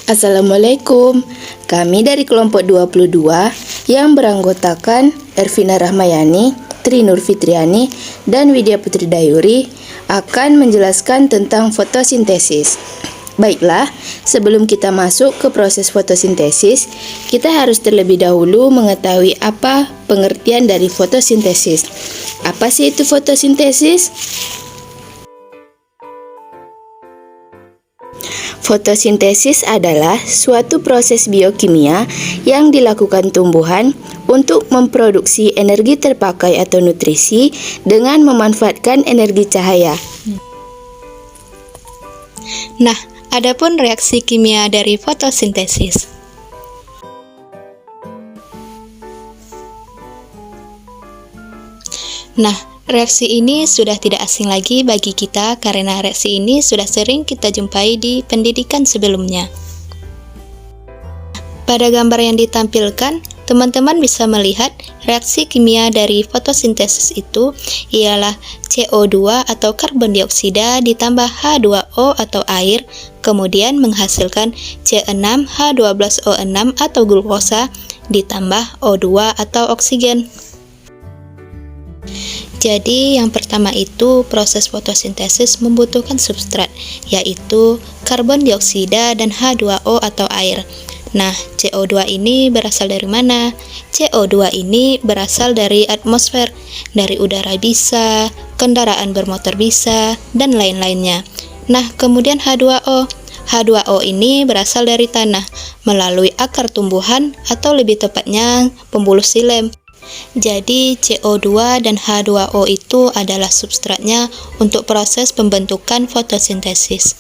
Assalamualaikum. Kami dari kelompok 22 yang beranggotakan Ervina Rahmayani, Tri Nur Fitriani, dan Widya Putri Dayuri akan menjelaskan tentang fotosintesis. Baiklah, sebelum kita masuk ke proses fotosintesis, kita harus terlebih dahulu mengetahui apa pengertian dari fotosintesis. Apa sih itu fotosintesis? Fotosintesis adalah suatu proses biokimia yang dilakukan tumbuhan untuk memproduksi energi terpakai atau nutrisi dengan memanfaatkan energi cahaya. Nah, adapun reaksi kimia dari fotosintesis. Nah, reaksi ini sudah tidak asing lagi bagi kita karena reaksi ini sudah sering kita jumpai di pendidikan sebelumnya. Pada gambar yang ditampilkan, teman-teman bisa melihat reaksi kimia dari fotosintesis itu ialah CO2 atau karbon dioksida ditambah H2O atau air, kemudian menghasilkan C6H12O6 atau glukosa ditambah O2 atau oksigen. Jadi yang pertama itu proses fotosintesis membutuhkan substrat, yaitu karbon dioksida dan H2O atau air. Nah, CO2 ini berasal dari mana? CO2 ini berasal dari atmosfer, dari udara bisa, kendaraan bermotor bisa, dan lain-lainnya. Nah, kemudian H2O. H2O ini berasal dari tanah, melalui akar tumbuhan atau lebih tepatnya pembuluh silem. Jadi CO2 dan H2O itu adalah substratnya untuk proses pembentukan fotosintesis.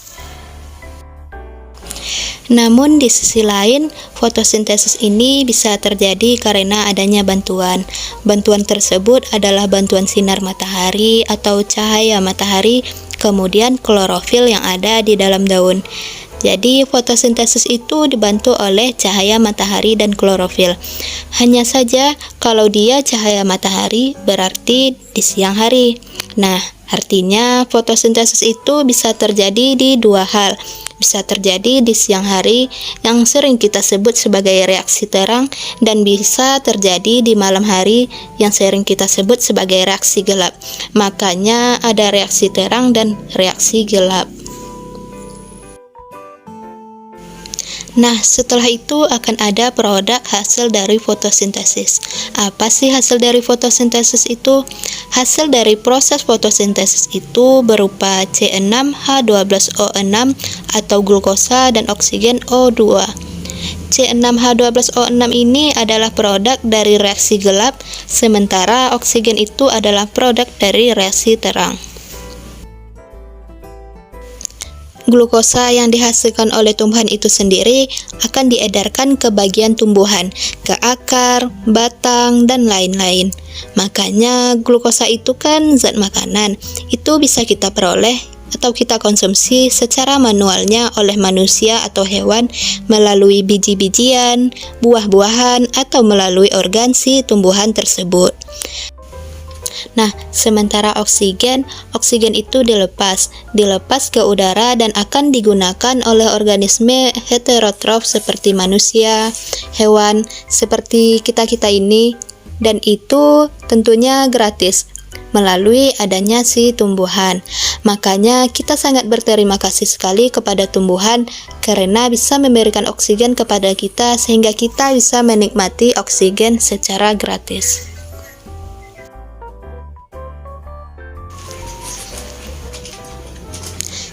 Namun di sisi lain, fotosintesis ini bisa terjadi karena adanya bantuan. Bantuan tersebut adalah bantuan sinar matahari atau cahaya matahari, kemudian klorofil yang ada di dalam daun. Jadi fotosintesis itu dibantu oleh cahaya matahari dan klorofil. Hanya saja kalau dia cahaya matahari berarti di siang hari. Nah, artinya fotosintesis itu bisa terjadi di dua hal. Bisa terjadi di siang hari yang sering kita sebut sebagai reaksi terang, dan bisa terjadi di malam hari yang sering kita sebut sebagai reaksi gelap. Makanya ada reaksi terang dan reaksi gelap. Nah, setelah itu akan ada produk hasil dari fotosintesis. Apa sih hasil dari fotosintesis itu? Hasil dari proses fotosintesis itu berupa C6H12O6 atau glukosa dan oksigen O2. C6H12O6 ini adalah produk dari reaksi gelap, sementara oksigen itu adalah produk dari reaksi terang. Glukosa yang dihasilkan oleh tumbuhan itu sendiri akan diedarkan ke bagian tumbuhan, ke akar, batang, dan lain-lain. Makanya glukosa itu kan zat makanan, itu bisa kita peroleh atau kita konsumsi secara manualnya oleh manusia atau hewan melalui biji-bijian, buah-buahan, atau melalui organ si tumbuhan tersebut. Nah, sementara oksigen itu dilepas ke udara dan akan digunakan oleh organisme heterotrof seperti manusia, hewan seperti kita-kita ini, dan itu tentunya gratis melalui adanya si tumbuhan. Makanya kita sangat berterima kasih sekali kepada tumbuhan karena bisa memberikan oksigen kepada kita sehingga kita bisa menikmati oksigen secara gratis.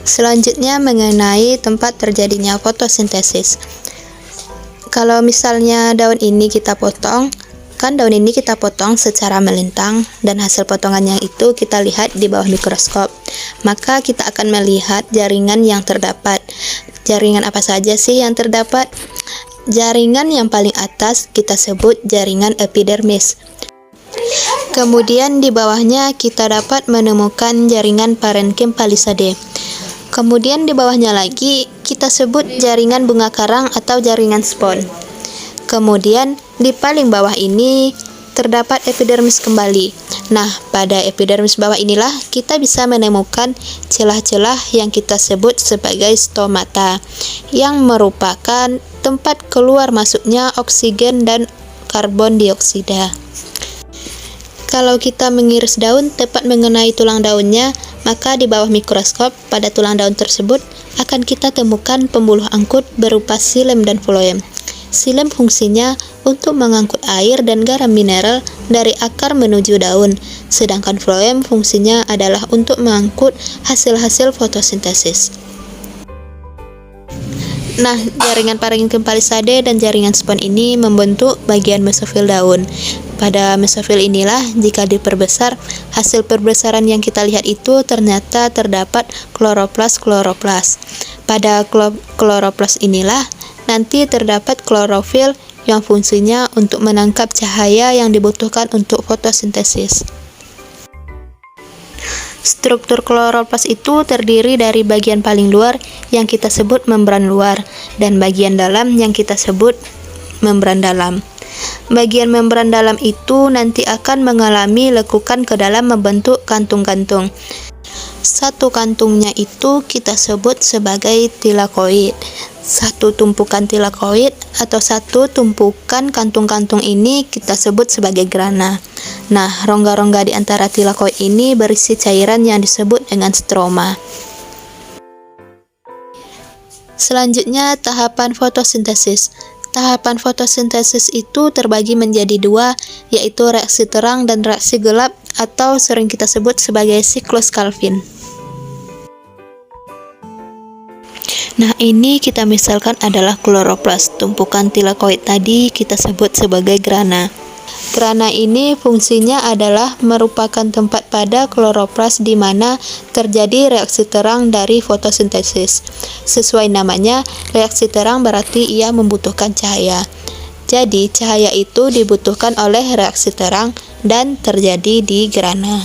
Selanjutnya mengenai tempat terjadinya fotosintesis. Kalau misalnya daun ini kita potong secara melintang dan hasil potongan yang itu kita lihat di bawah mikroskop, maka kita akan melihat jaringan yang terdapat. Jaringan apa saja sih yang terdapat? Jaringan yang paling atas kita sebut jaringan epidermis. Kemudian di bawahnya kita dapat menemukan jaringan parenkim palisade. Kemudian di bawahnya lagi kita sebut jaringan bunga karang atau jaringan spon. Kemudian di paling bawah ini terdapat epidermis kembali. Nah, pada epidermis bawah inilah kita bisa menemukan celah-celah yang kita sebut sebagai stomata, yang merupakan tempat keluar masuknya oksigen dan karbon dioksida. Kalau kita mengiris daun tepat mengenai tulang daunnya, maka di bawah mikroskop pada tulang daun tersebut akan kita temukan pembuluh angkut berupa xilem dan floem. Xilem fungsinya untuk mengangkut air dan garam mineral dari akar menuju daun, sedangkan floem fungsinya adalah untuk mengangkut hasil-hasil fotosintesis. Nah, jaringan parenkim palisade dan jaringan spon ini membentuk bagian mesofil daun. Pada mesofil inilah jika diperbesar, hasil perbesaran yang kita lihat itu ternyata terdapat kloroplas. Pada kloroplas inilah nanti terdapat klorofil yang fungsinya untuk menangkap cahaya yang dibutuhkan untuk fotosintesis. Struktur kloroplas itu terdiri dari bagian paling luar yang kita sebut membran luar dan bagian dalam yang kita sebut membran dalam. Bagian membran dalam itu nanti akan mengalami lekukan ke dalam membentuk kantung-kantung. Satu kantungnya itu kita sebut sebagai tilakoid. Satu tumpukan tilakoid atau satu tumpukan kantung-kantung ini kita sebut sebagai grana. Nah, rongga-rongga di antara tilakoid ini berisi cairan yang disebut dengan stroma. Selanjutnya, tahapan fotosintesis. Tahapan fotosintesis itu terbagi menjadi dua, yaitu reaksi terang dan reaksi gelap atau sering kita sebut sebagai siklus Calvin. Nah, ini kita misalkan adalah kloroplas. Tumpukan tilakoid tadi kita sebut sebagai grana. Grana ini fungsinya adalah merupakan tempat pada kloroplas di mana terjadi reaksi terang dari fotosintesis. Sesuai namanya, reaksi terang berarti ia membutuhkan cahaya. Jadi, cahaya itu dibutuhkan oleh reaksi terang dan terjadi di grana.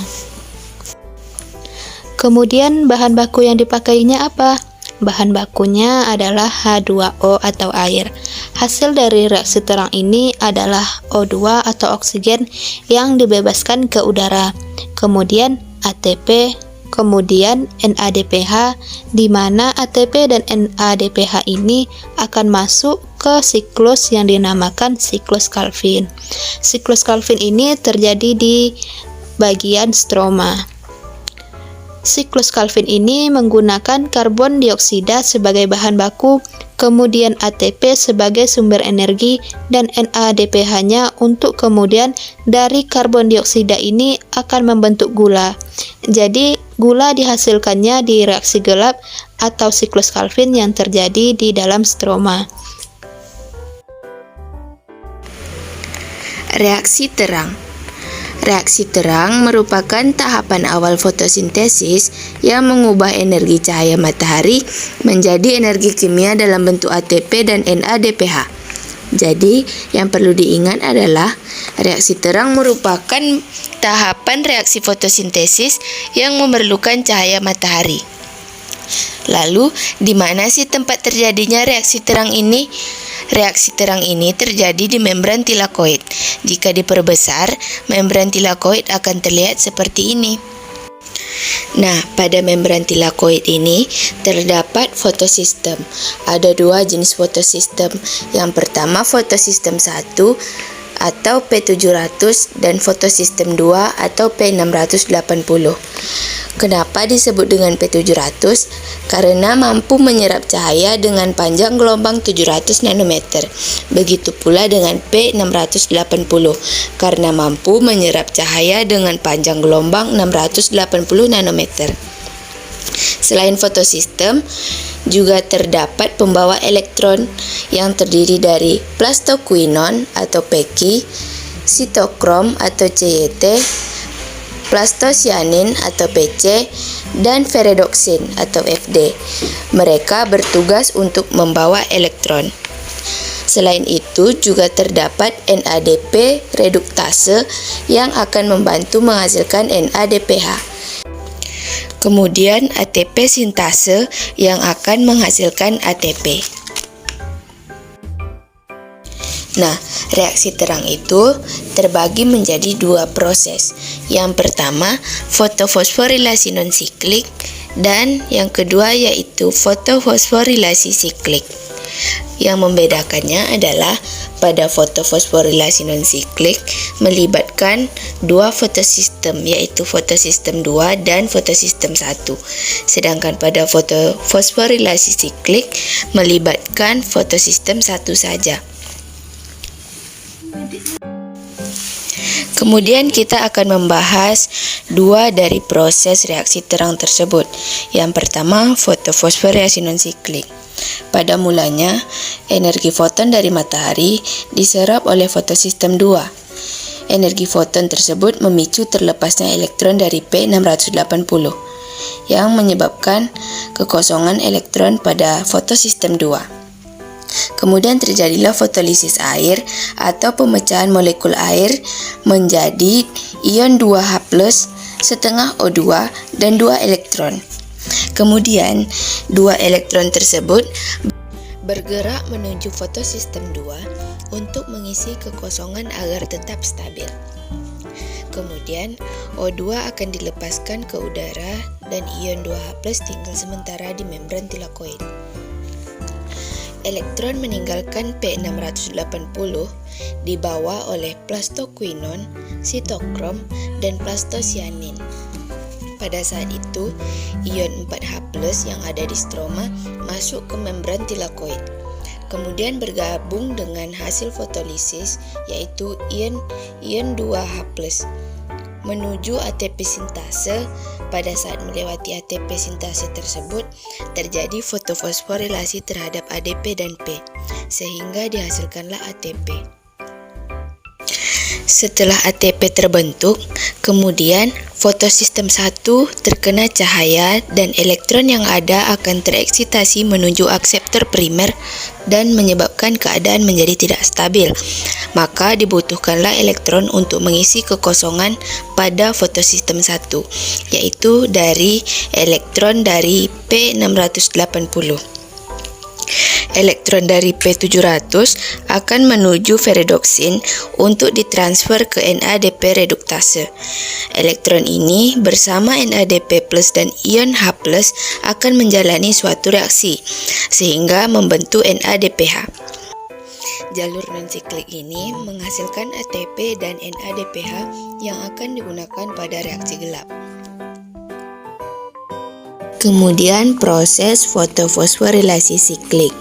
Kemudian, bahan baku yang dipakainya apa? Bahan bakunya adalah H2O atau air. Hasil dari reaksi terang ini adalah O2 atau oksigen yang dibebaskan ke udara. Kemudian ATP, kemudian NADPH, di mana ATP dan NADPH ini akan masuk ke siklus yang dinamakan siklus Calvin. Siklus Calvin ini terjadi di bagian stroma. Siklus Calvin ini menggunakan karbon dioksida sebagai bahan baku, kemudian ATP sebagai sumber energi, dan NADPH-nya untuk kemudian dari karbon dioksida ini akan membentuk gula. Jadi, gula dihasilkannya di reaksi gelap atau siklus Calvin yang terjadi di dalam stroma. Reaksi terang. Reaksi terang merupakan tahapan awal fotosintesis yang mengubah energi cahaya matahari menjadi energi kimia dalam bentuk ATP dan NADPH. Jadi, yang perlu diingat adalah reaksi terang merupakan tahapan reaksi fotosintesis yang memerlukan cahaya matahari. Lalu, di mana sih tempat terjadinya reaksi terang ini? Reaksi terang ini terjadi di membran tilakoid. Jika diperbesar, membran tilakoid akan terlihat seperti ini. Nah, pada membran tilakoid ini terdapat fotosistem. Ada dua jenis fotosistem. Yang pertama fotosistem 1 atau P700 dan fotosistem 2 atau P680. Kenapa disebut dengan P700? Karena mampu menyerap cahaya dengan panjang gelombang 700 nanometer. Begitu pula dengan P680 karena mampu menyerap cahaya dengan panjang gelombang 680 nanometer. Selain fotosistem, juga terdapat pembawa elektron yang terdiri dari plastoquinon atau Peki, sitokrom atau CYT, plastocyanin atau PC, dan ferredoxin atau FD. Mereka bertugas untuk membawa elektron. Selain itu, juga terdapat NADP reduktase yang akan membantu menghasilkan NADPH. Kemudian ATP sintase yang akan menghasilkan ATP. Nah, reaksi terang itu terbagi menjadi dua proses. Yang pertama, fotofosforilasi non-siklik, dan yang kedua yaitu fotofosforilasi siklik. Yang membedakannya adalah pada fotofosforilasi non-siklik melibatkan dua fotosistem, yaitu fotosistem 2 dan fotosistem 1. Sedangkan pada fotofosforilasi siklik melibatkan fotosistem 1 saja. Kemudian kita akan membahas dua dari proses reaksi terang tersebut. Yang pertama, fotofosforilasi non-siklik. Pada mulanya, energi foton dari matahari diserap oleh fotosistem 2. Energi foton tersebut memicu terlepasnya elektron dari P680 yang menyebabkan kekosongan elektron pada fotosistem 2. Kemudian terjadilah fotolisis air atau pemecahan molekul air menjadi ion 2H+, setengah O2 dan 2 elektron. Kemudian, 2 elektron tersebut bergerak menuju fotosistem 2 untuk mengisi kekosongan agar tetap stabil. Kemudian, O2 akan dilepaskan ke udara dan ion 2H+ tinggal sementara di membran tilakoid. Elektron meninggalkan P680 dibawa oleh plastoquinon, sitokrom, dan plastosianin. Pada saat itu, ion 4H+ yang ada di stroma masuk ke membran tilakoid. Kemudian bergabung dengan hasil fotolisis, yaitu ion 2H+, menuju ATP sintase. Pada saat melewati ATP sintase tersebut, terjadi fotofosforilasi terhadap ADP dan P, sehingga dihasilkanlah ATP. Setelah ATP terbentuk, kemudian fotosistem 1 terkena cahaya dan elektron yang ada akan tereksitasi menuju akseptor primer dan menyebabkan keadaan menjadi tidak stabil. Maka dibutuhkanlah elektron untuk mengisi kekosongan pada fotosistem 1, yaitu dari elektron dari P680. Elektron dari P700 akan menuju ferredoksin untuk ditransfer ke NADP reduktase. Elektron ini bersama NADP+ dan ion H+ akan menjalani suatu reaksi sehingga membentuk NADPH. Jalur non-siklik ini menghasilkan ATP dan NADPH yang akan digunakan pada reaksi gelap. Kemudian proses fotofosforilasi siklik.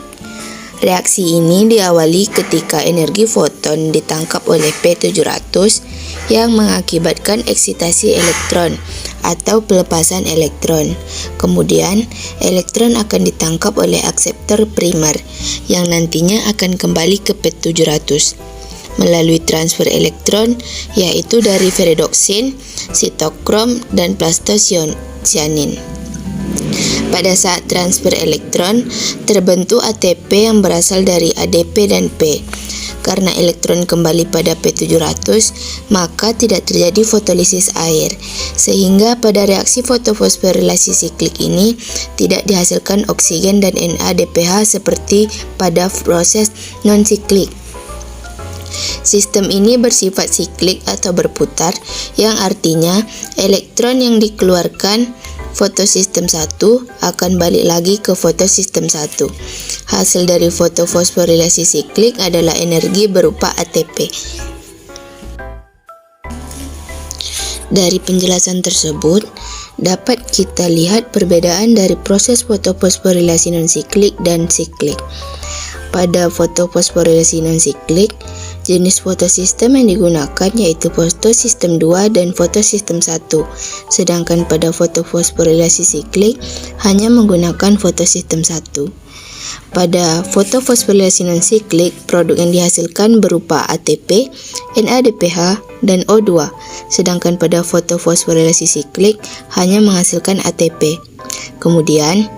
Reaksi ini diawali ketika energi foton ditangkap oleh P700 yang mengakibatkan eksitasi elektron atau pelepasan elektron. Kemudian, elektron akan ditangkap oleh akseptor primer yang nantinya akan kembali ke P700 melalui transfer elektron, yaitu dari ferredoksin, sitokrom, dan plastosianin. Pada saat transfer elektron, terbentuk ATP yang berasal dari ADP dan P. Karena elektron kembali pada P700, maka tidak terjadi fotolisis air, sehingga pada reaksi fotofosforilasi siklik ini tidak dihasilkan oksigen dan NADPH seperti pada proses non-siklik. Sistem ini bersifat siklik atau berputar, yang artinya elektron yang dikeluarkan fotosistem 1 akan balik lagi ke fotosistem 1. Hasil dari fotofosforilasi siklik adalah energi berupa ATP. Dari penjelasan tersebut, dapat kita lihat perbedaan dari proses fotofosforilasi non-siklik dan siklik. Pada fotofosforilasi non-siklik, jenis fotosistem yang digunakan yaitu fotosistem 2 dan fotosistem 1. Sedangkan pada fotofosforilasi siklik hanya menggunakan fotosistem 1. Pada fotofosforilasi non-siklik, produk yang dihasilkan berupa ATP, NADPH, dan O2. Sedangkan pada fotofosforilasi siklik hanya menghasilkan ATP. Kemudian,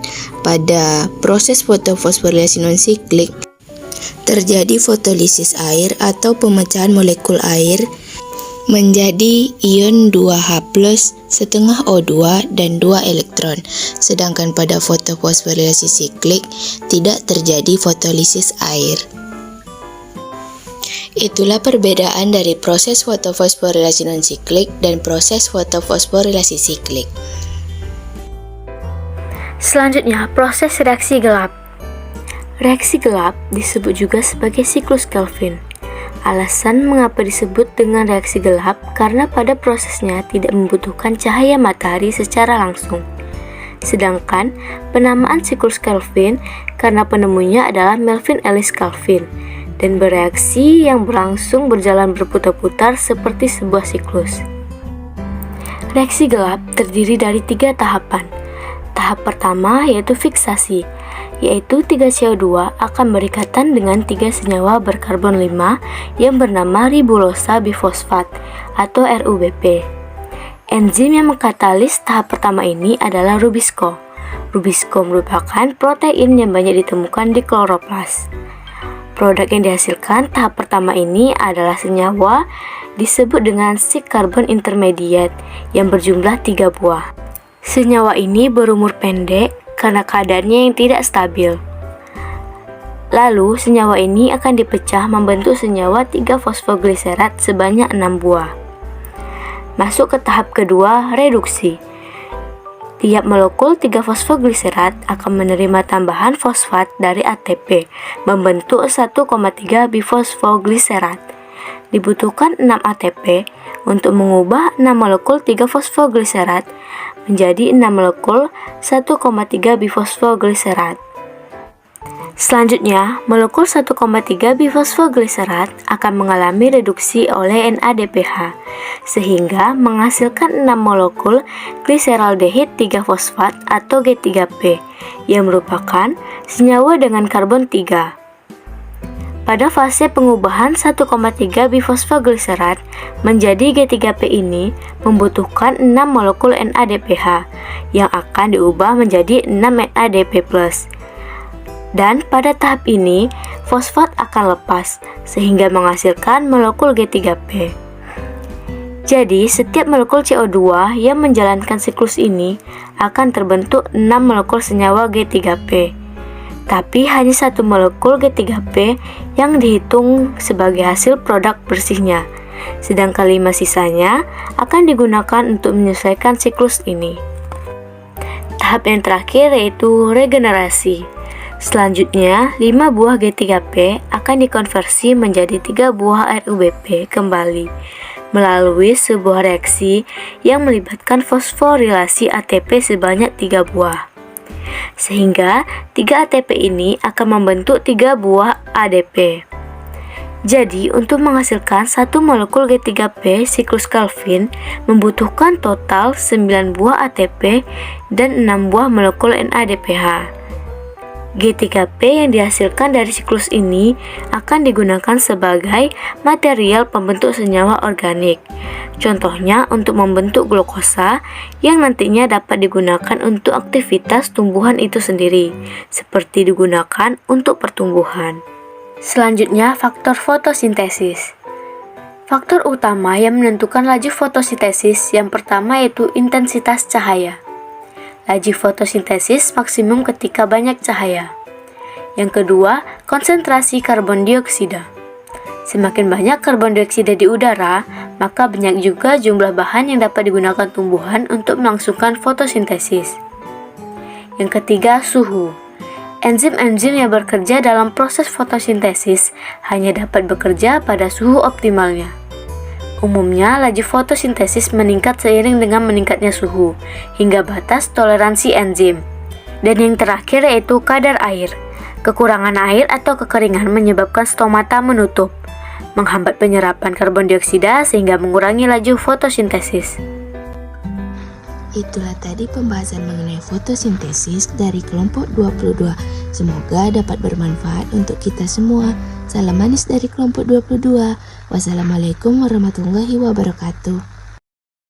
pada proses fotofosforilasi non-siklik, terjadi fotolisis air atau pemecahan molekul air menjadi ion 2H+, setengah O2 dan 2 elektron. Sedangkan pada fotofosforilasi siklik tidak terjadi fotolisis air. Itulah perbedaan dari proses fotofosforilasi non-siklik dan proses fotofosforilasi siklik. Selanjutnya, proses reaksi gelap. Reaksi gelap disebut juga sebagai siklus Kelvin. Alasan mengapa disebut dengan reaksi gelap karena pada prosesnya tidak membutuhkan cahaya matahari secara langsung. Sedangkan penamaan siklus Kelvin karena penemunya adalah Melvin Ellis Kelvin dan bereaksi yang berlangsung berjalan berputar-putar seperti sebuah siklus. Reaksi gelap terdiri dari 3 tahapan. Tahap pertama yaitu fiksasi, yaitu 3 CO2 akan berikatan dengan 3 senyawa berkarbon 5 yang bernama ribulosa bifosfat atau RUBP. Enzim yang mengkatalis tahap pertama ini adalah rubisco. Rubisco merupakan protein yang banyak ditemukan di kloroplas. Produk yang dihasilkan tahap pertama ini adalah senyawa disebut dengan 6 carbon intermediate yang berjumlah 3 buah. Senyawa ini berumur pendek karena keadaannya yang tidak stabil. Lalu, senyawa ini akan dipecah membentuk senyawa 3 fosfogliserat sebanyak 6 buah. Masuk ke tahap kedua, reduksi. Tiap molekul 3 fosfogliserat akan menerima tambahan fosfat dari ATP, membentuk 1,3 bifosfogliserat. Dibutuhkan 6 ATP untuk mengubah 6 molekul 3 fosfogliserat menjadi 6 molekul 1,3 bifosfogliserat. Selanjutnya, molekul 1,3 bifosfogliserat akan mengalami reduksi oleh NADPH, sehingga menghasilkan 6 molekul gliseraldehid 3-fosfat atau G3P, yang merupakan senyawa dengan karbon 3. Pada fase pengubahan 1,3 bifosfogliserat menjadi G3P ini membutuhkan 6 molekul NADPH, yang akan diubah menjadi 6 NADP+. Dan pada tahap ini, fosfat akan lepas, sehingga menghasilkan molekul G3P. Jadi, setiap molekul CO2 yang menjalankan siklus ini akan terbentuk 6 molekul senyawa G3P. Tapi hanya 1 molekul G3P yang dihitung sebagai hasil produk bersihnya, sedangkan 5 sisanya akan digunakan untuk menyelesaikan siklus ini. Tahap yang terakhir yaitu regenerasi. Selanjutnya, 5 buah G3P akan dikonversi menjadi 3 buah RUBP kembali melalui sebuah reaksi yang melibatkan fosforilasi ATP sebanyak 3 buah. Sehingga 3 ATP ini akan membentuk 3 buah ADP. Jadi, untuk menghasilkan 1 molekul G3P siklus Kelvin membutuhkan total 9 buah ATP dan 6 buah molekul NADPH. G3P yang dihasilkan dari siklus ini akan digunakan sebagai material pembentuk senyawa organik. Contohnya untuk membentuk glukosa yang nantinya dapat digunakan untuk aktivitas tumbuhan itu sendiri, seperti digunakan untuk pertumbuhan. Selanjutnya, faktor fotosintesis. Faktor utama yang menentukan laju fotosintesis yang pertama yaitu intensitas cahaya. Laju fotosintesis maksimum ketika banyak cahaya. Yang kedua, konsentrasi karbon dioksida. Semakin banyak karbon dioksida di udara, maka banyak juga jumlah bahan yang dapat digunakan tumbuhan untuk melangsungkan fotosintesis. Yang ketiga, suhu. Enzim-enzim yang bekerja dalam proses fotosintesis hanya dapat bekerja pada suhu optimalnya. Umumnya, laju fotosintesis meningkat seiring dengan meningkatnya suhu, hingga batas toleransi enzim. Dan yang terakhir yaitu kadar air. Kekurangan air atau kekeringan menyebabkan stomata menutup, menghambat penyerapan karbon dioksida sehingga mengurangi laju fotosintesis. Itulah tadi pembahasan mengenai fotosintesis dari kelompok 22. Semoga dapat bermanfaat untuk kita semua. Salam manis dari kelompok 22. Wassalamualaikum warahmatullahi wabarakatuh.